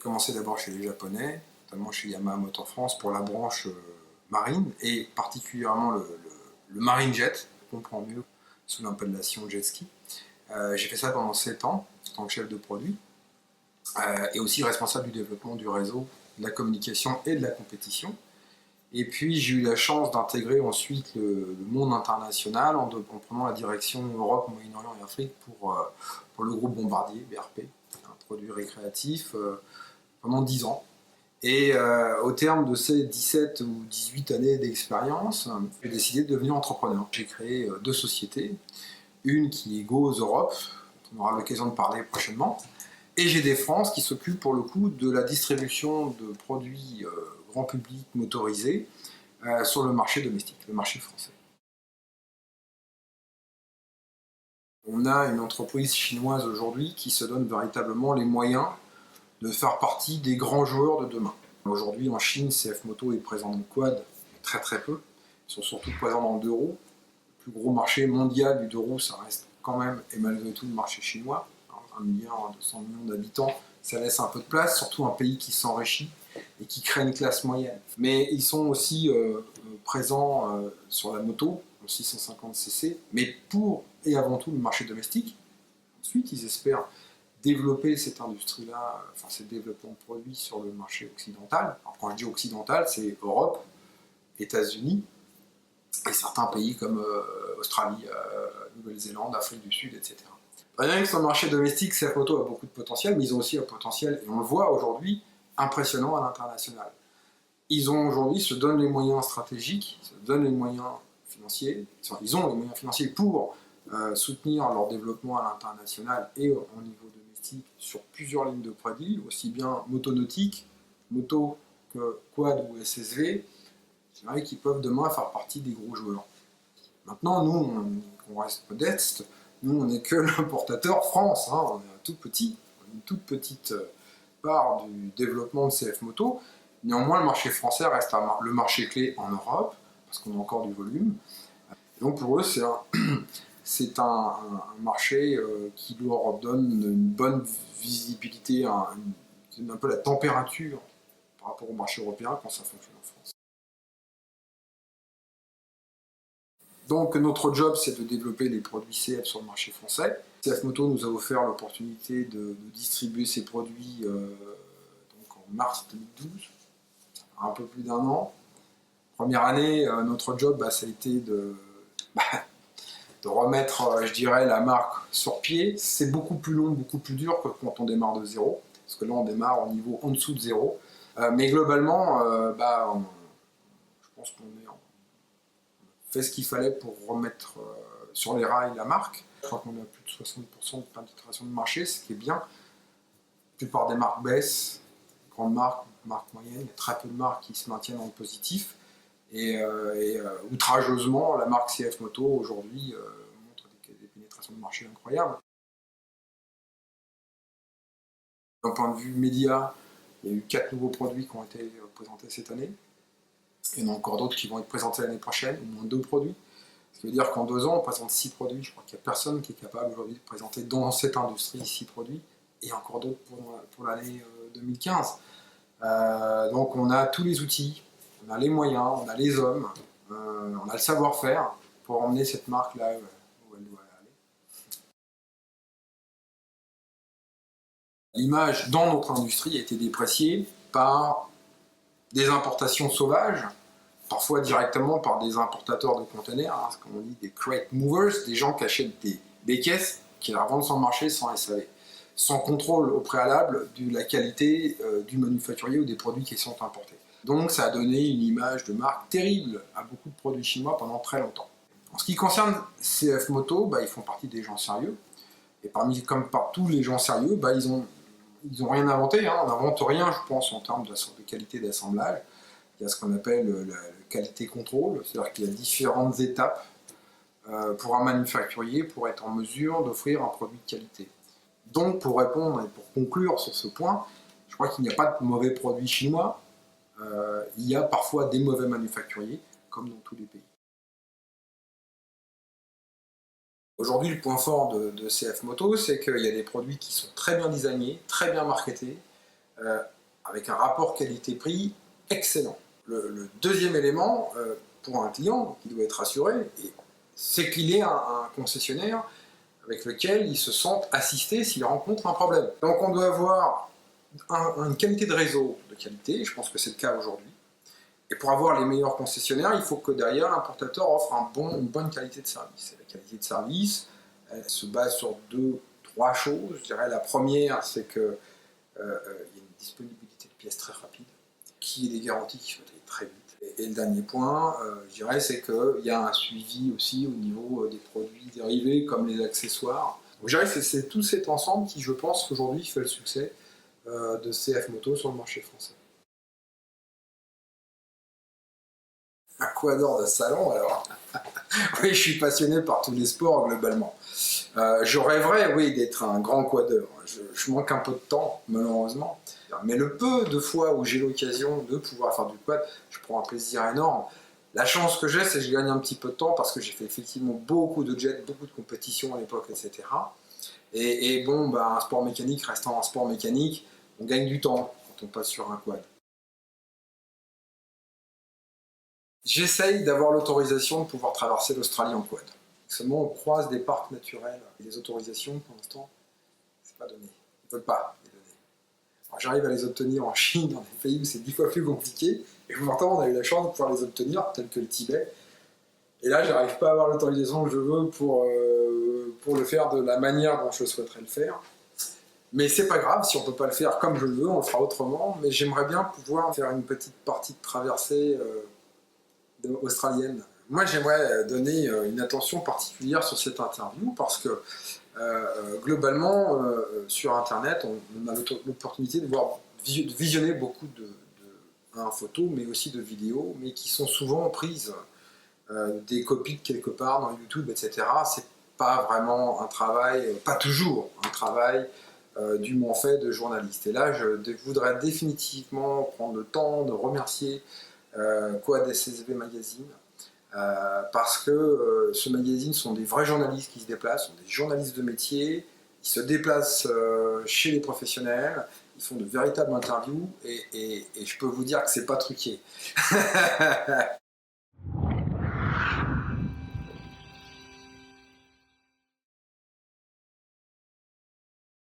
commencé d'abord chez les Japonais, notamment chez Yamaha Motor France pour la branche marine et particulièrement le marine jet, on comprend mieux sous l'appellation jet ski. J'ai fait ça pendant 7 ans en tant que chef de produit et aussi responsable du développement du réseau, de la communication et de la compétition. Et puis j'ai eu la chance d'intégrer ensuite le monde international en prenant la direction Europe, Moyen-Orient et Afrique pour le groupe Bombardier, BRP, un produit récréatif, pendant 10 ans. Et au terme de ces 17 ou 18 années d'expérience, j'ai décidé de devenir entrepreneur. J'ai créé 2 sociétés, une qui est Go'Os Europe, dont on aura l'occasion de parler prochainement, et GD France qui s'occupe pour le coup de la distribution de produits grand public motorisés sur le marché domestique, le marché français. On a une entreprise chinoise aujourd'hui qui se donne véritablement les moyens de faire partie des grands joueurs de demain. Aujourd'hui en Chine, CF Moto est présent dans le quad, très très peu. Ils sont surtout présents dans le 2 roues. Le plus gros marché mondial du 2 roues, ça reste quand même, et malgré tout, le marché chinois. 1,2 milliard d'habitants, ça laisse un peu de place, surtout un pays qui s'enrichit et qui crée une classe moyenne. Mais ils sont aussi présents sur la moto, en 650 cc, mais pour et avant tout le marché domestique. Ensuite, ils espèrent développer cette industrie-là, enfin ces développements de produits sur le marché occidental. Alors quand je dis occidental, c'est Europe, États-Unis et certains pays comme Australie, Nouvelle-Zélande, Afrique du Sud, etc. Rien que sur le marché domestique, CF Moto a beaucoup de potentiel, mais ils ont aussi un potentiel, et on le voit aujourd'hui, impressionnant à l'international. Ils ont aujourd'hui, se donnent les moyens stratégiques, se donnent les moyens financiers, ils ont les moyens financiers pour soutenir leur développement à l'international et au niveau domestique sur plusieurs lignes de produits, aussi bien motonautique, moto que quad ou SSV. C'est vrai qu'ils peuvent demain faire partie des gros joueurs. Maintenant, nous, on reste modeste, nous, on n'est que l'importateur France, hein, on est un tout petit, une toute petite part du développement de CF Moto. Néanmoins, le marché français reste le marché clé en Europe, parce qu'on a encore du volume. Et donc pour eux, c'est un marché qui leur donne une bonne visibilité, un peu la température par rapport au marché européen quand ça fonctionne en France. Donc notre job, c'est de développer les produits CF sur le marché français. CF Moto nous a offert l'opportunité de distribuer ces produits donc en mars 2012, un peu plus d'1 an. Première année, notre job, ça a été de remettre, je dirais, la marque sur pied. C'est beaucoup plus long, beaucoup plus dur que quand on démarre de zéro, parce que là on démarre au niveau en dessous de zéro. Mais globalement, je pense qu'on fait ce qu'il fallait pour remettre sur les rails la marque. Je crois qu'on a plus de 60% de pénétration de marché, ce qui est bien. La plupart des marques baissent, grandes marques moyennes, il y a très peu de marques qui se maintiennent en positif. Et outrageusement, la marque CF Moto aujourd'hui montre des pénétrations de marché incroyables. D'un point de vue média, il y a eu 4 nouveaux produits qui ont été présentés cette année. Il y en a encore d'autres qui vont être présentés l'année prochaine, au moins 2 produits. Ce qui veut dire qu'en 2 ans, on présente 6 produits. Je crois qu'il n'y a personne qui est capable aujourd'hui de présenter dans cette industrie 6 produits, et encore d'autres pour l'année 2015. Donc on a tous les outils, on a les moyens, on a les hommes, on a le savoir-faire pour emmener cette marque là où elle doit aller. L'image dans notre industrie a été dépréciée par des importations sauvages, parfois directement par des importateurs de containers, hein, ce qu'on dit des crate movers, des gens qui achètent des caisses qui la revendent sur le marché sans SAV, sans contrôle au préalable de la qualité du manufacturier ou des produits qui sont importés. Donc ça a donné une image de marque terrible à beaucoup de produits chinois pendant très longtemps. En ce qui concerne CF Moto, ils font partie des gens sérieux, et comme par tous les gens sérieux, ils ont rien inventé, hein. On n'invente rien, je pense, en termes de qualité d'assemblage. Il y a ce qu'on appelle le qualité contrôle, c'est-à-dire qu'il y a différentes étapes pour un manufacturier pour être en mesure d'offrir un produit de qualité. Donc pour répondre et pour conclure sur ce point, je crois qu'il n'y a pas de mauvais produits chinois, il y a parfois des mauvais manufacturiers, comme dans tous les pays. Aujourd'hui, le point fort de CF Moto, c'est qu'il y a des produits qui sont très bien designés, très bien marketés, avec un rapport qualité-prix excellent. Le deuxième élément, pour un client qui doit être rassuré, c'est qu'il ait un concessionnaire avec lequel il se sent assisté s'il rencontre un problème. Donc on doit avoir une qualité de réseau de qualité, je pense que c'est le cas aujourd'hui. Et pour avoir les meilleurs concessionnaires, il faut que derrière l'importateur offre une bonne qualité de service. Et la qualité de service, elle se base sur 2-3 choses. Je dirais la première, c'est qu'il y a une disponibilité de pièces très rapide, qui est des garanties qui sont très vite. Et le dernier point, je dirais, c'est qu'il y a un suivi aussi au niveau des produits dérivés comme les accessoires. Donc je dirais que c'est tout cet ensemble qui, je pense, aujourd'hui fait le succès de CF Moto sur le marché français. Un quador de salon, alors. Oui, je suis passionné par tous les sports globalement. Je rêverais, oui, d'être un grand quadeur. Je manque un peu de temps, malheureusement. Mais le peu de fois où j'ai l'occasion de pouvoir faire du quad, je prends un plaisir énorme. La chance que j'ai, c'est que je gagne un petit peu de temps parce que j'ai fait effectivement beaucoup de jets, beaucoup de compétitions à l'époque, etc. Et bon, bah, un sport mécanique restant un sport mécanique, on gagne du temps quand on passe sur un quad. J'essaye d'avoir l'autorisation de pouvoir traverser l'Australie en quad. Seulement, on croise des parcs naturels et les autorisations, pour l'instant, c'est pas donné. Ils ne veulent pas les donner. Alors, j'arrive à les obtenir en Chine, dans des pays où c'est 10 fois plus compliqué, et pourtant, on a eu la chance de pouvoir les obtenir, tels que le Tibet. Et là, j'arrive pas à avoir l'autorisation que je veux pour le faire de la manière dont je souhaiterais le faire. Mais c'est pas grave, si on peut pas le faire comme je le veux, on le fera autrement. Mais j'aimerais bien pouvoir faire une petite partie de traversée australienne. Moi, j'aimerais donner une attention particulière sur cette interview parce que globalement, sur Internet, on a l'opportunité de visionner beaucoup de photos, mais aussi de vidéos, mais qui sont souvent prises des copies de quelque part dans YouTube, etc. C'est pas vraiment un travail, pas toujours un travail dûment fait de journaliste. Et là, je voudrais définitivement prendre le temps de remercier Quad SSV Magazine, parce que ce magazine sont des vrais journalistes qui se déplacent, sont des journalistes de métier, ils se déplacent chez les professionnels, ils font de véritables interviews et je peux vous dire que c'est pas truqué.